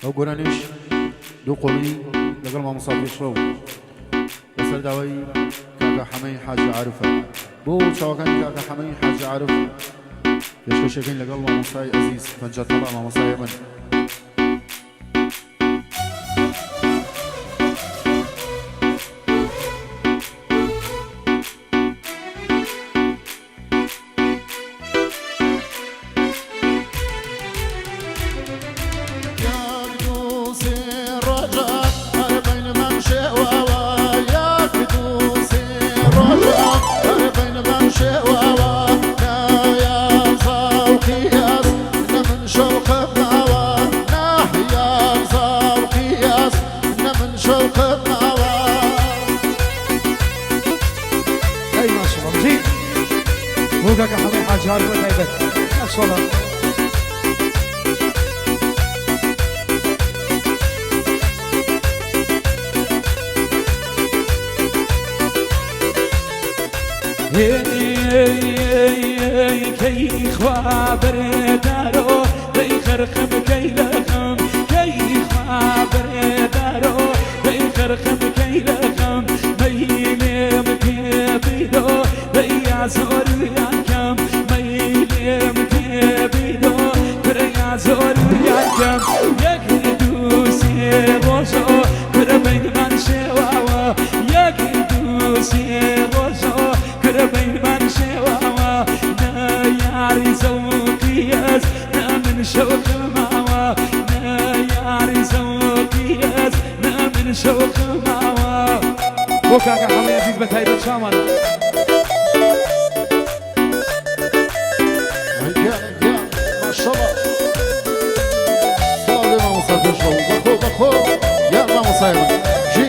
ئەو گۆرانیش دوو قۆڵی لەگەڵ مامۆستا پێشڕەو بەسەر داوای کاکە حەمەی حاجی عارفە بۆ چاوەکانی کاکە حەمەی حاجی عارف پێشکەشەکەین لەگەڵ مامۆستای ئەزیز پەنجەتەڵا مامۆستای من كاكا حمي حاج عارف وتعبت ما شاء الله كي خبر دارو كي خرخم كي لخم كي خبر دارو كي خرخم كي لخم ميلم كي بيدو بيا زور يا كم ميلم كي بيدو بيا زور يا كم يكدوسي روشو كربين من شواوا يكدوسي روشو كربين من شواوا نا ياري زوقياس نا من شوق ماوا نا ياري زوقياس نا من شوق ماوا وكاكا حمي عزيز بتهيبة شامل ما شاء الله صلوا على مصطفى شو بخو يا مصايب جي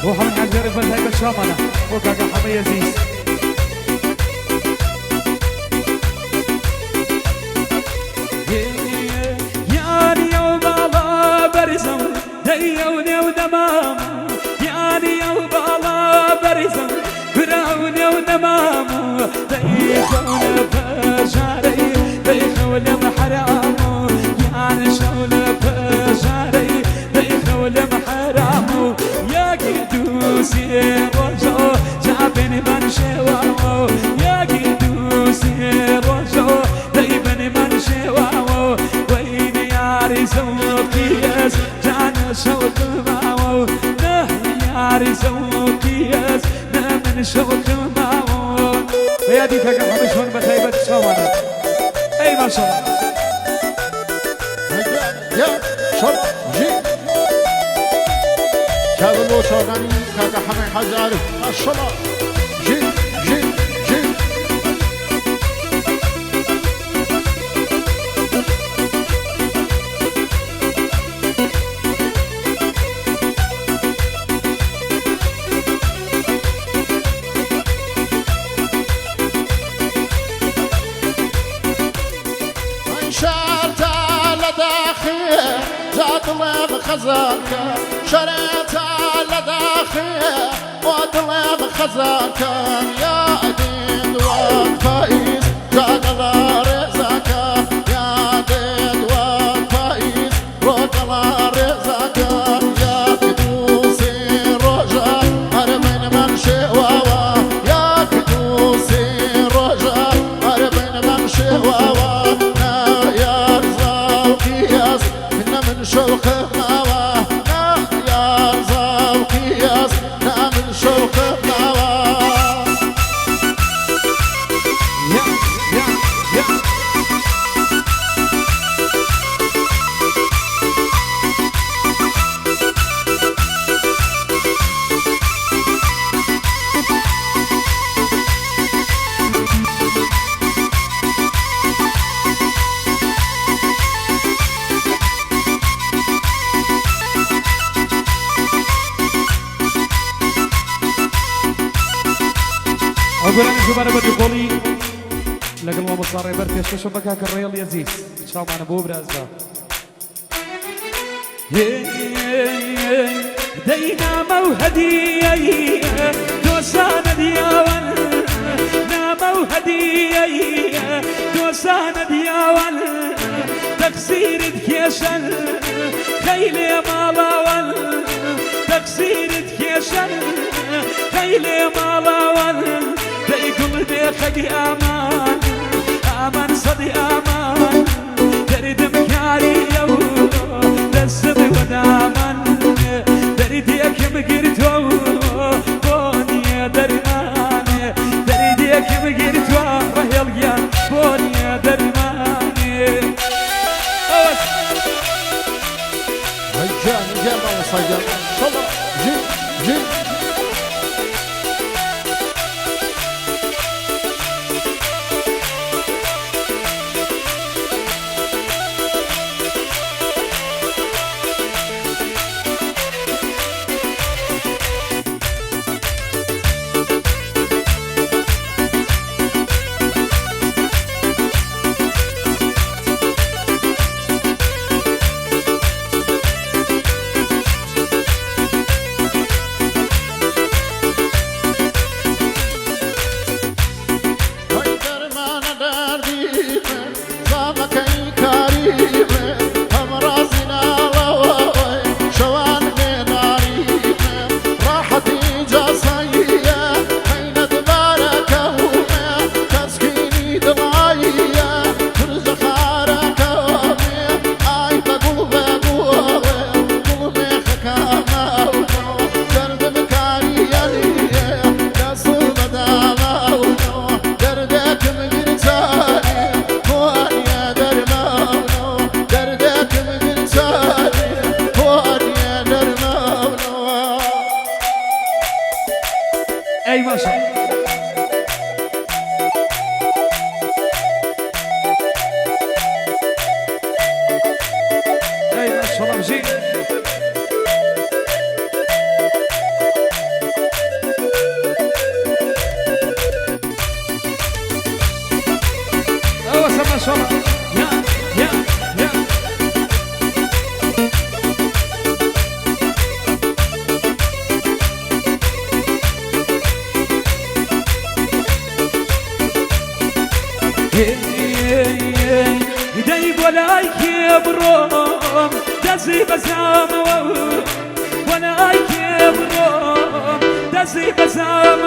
وحمي حاج عارف بتهيبة شامل وكاكا حمي عزيز ديوني ودمام يعني وبالا برزم براوني ودمام ديخون بجاري ديخون محرام يعني شول بجاري ديخون محرام يا قدوسي رجو جابني من شواو يا قدوسي رجو دايبني من شواو وين ياري زوقياس شوق معو نه ياري زوقياس نه من شوق معو يا دي كاكا حمي شلون بتهيبة شامل اي ما شاء الله يا شب جي شاب وشاغاني كاكا حمي حاج عارف ما شاء الله جي جي جي شريتها لداخل جاطلب خزانك شريتها لداخل وطلب خزانك يا دين والفايز جاطل رزقك يا دين والفايز وطل رزقك يا كدوسي رجع أرمن ممشي واوا يا كدوسي رجع أرمن ممشي واوا يا زوقياس من شوق نوا يا زوقياس من شوق نوا أقول أنا شباب بدي قولي لقى الله مصاري برتي شو مكاك الريال يزيد إن شاء الله أنا بو برازبا دينا موهدي دوسان دياوان نا موهدي دوسان دياوان تكسير دكيشن خيلي مالاوان تكسير دكيشن خيلي مالاوان ديكم بخدي امان امان صدي امان تريد مكاري يو دسم ودامان تريد يكم قرتو بوني درمان تريد يكم قرتو رهي القيان بوني درمان رجال جمع وصجل شلا جي جي أي ما شاء الله أي ما شاء الله مجيد ما شاء الله يا دايب ولا يكبرهم دزي بسام ولا يكبرهم دزي بسام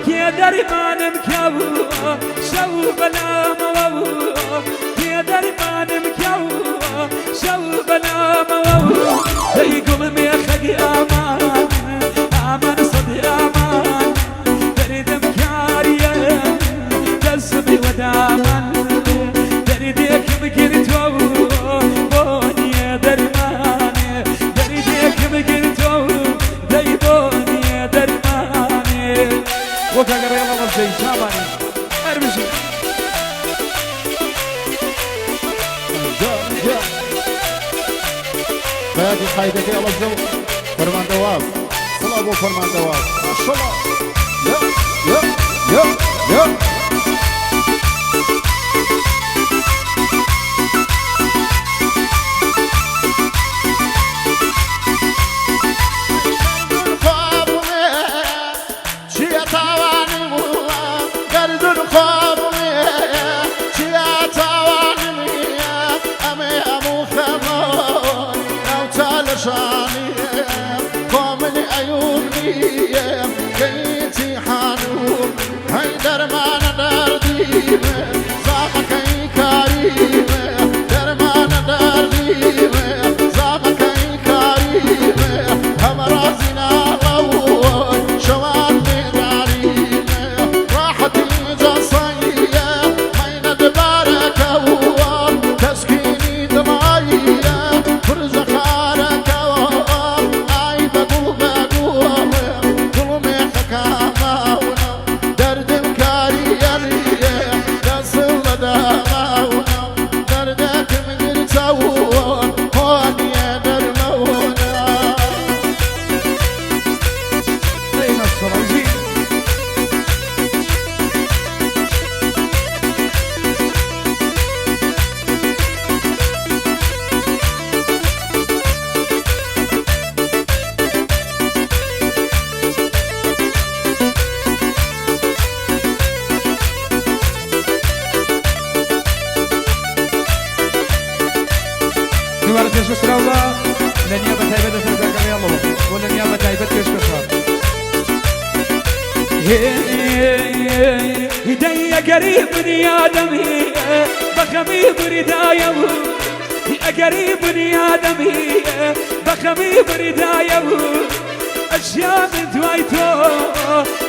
كي درمان مكاو شو بلام كي درمان مكاو شو بلام دايقوم ميخدي امان امان صدي امان تريد مكاريا دسمي ودامان درديك مقرتو بوني درماني درديك مقرتو دايبوني درماني وكاقر يلا مزي شاباني ارمشي فادي حيدك يا الزو فرمان دواب صلاة ابو فرمان دواب ما شاء الله يا یاریمه زامەکەی کاریمە دەرمانە دەردیمە زامەکەی کاریمە هەمە ڕازی ناڵەوە شەوان بێداریمە ڕاحەتی جەسەیە مەینە دەبارەکەوە تەسکینی دڵاییە فرزە خارەکەوە ئای بەگوڵ بەگوڵە گوڵمێ خەکاماونە دەردم کاریەریە دەسڵ لە داڵاونە دەردەکەم گرتەوە خۆنیە دەرمەونە أين الصراجيل نوارد پیش بسراولا لنیابة تایبت ترکا کریالو ولنیابة تایبت پیش بسراولا هدايا قريب يا دمي بخمي بردايا يا قريب يا دمي بخمي بردايا أشياء من دوايتو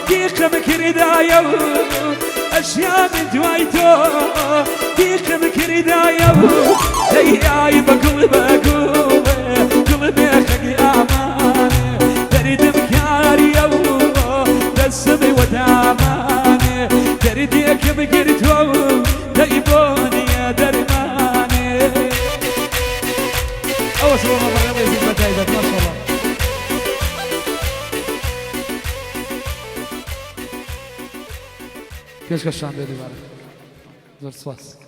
ديق مكردايا أشياء من دوايتو ديق مكردايا هياي بقلبك قلبي خقي أماني تريد مكاريا دسمي وداماني تريديك بقرتو دايبوني يا درماني أول سلام الله يزيد متايبك ما شاء الله كيش كشان بيدي بارك زور سواس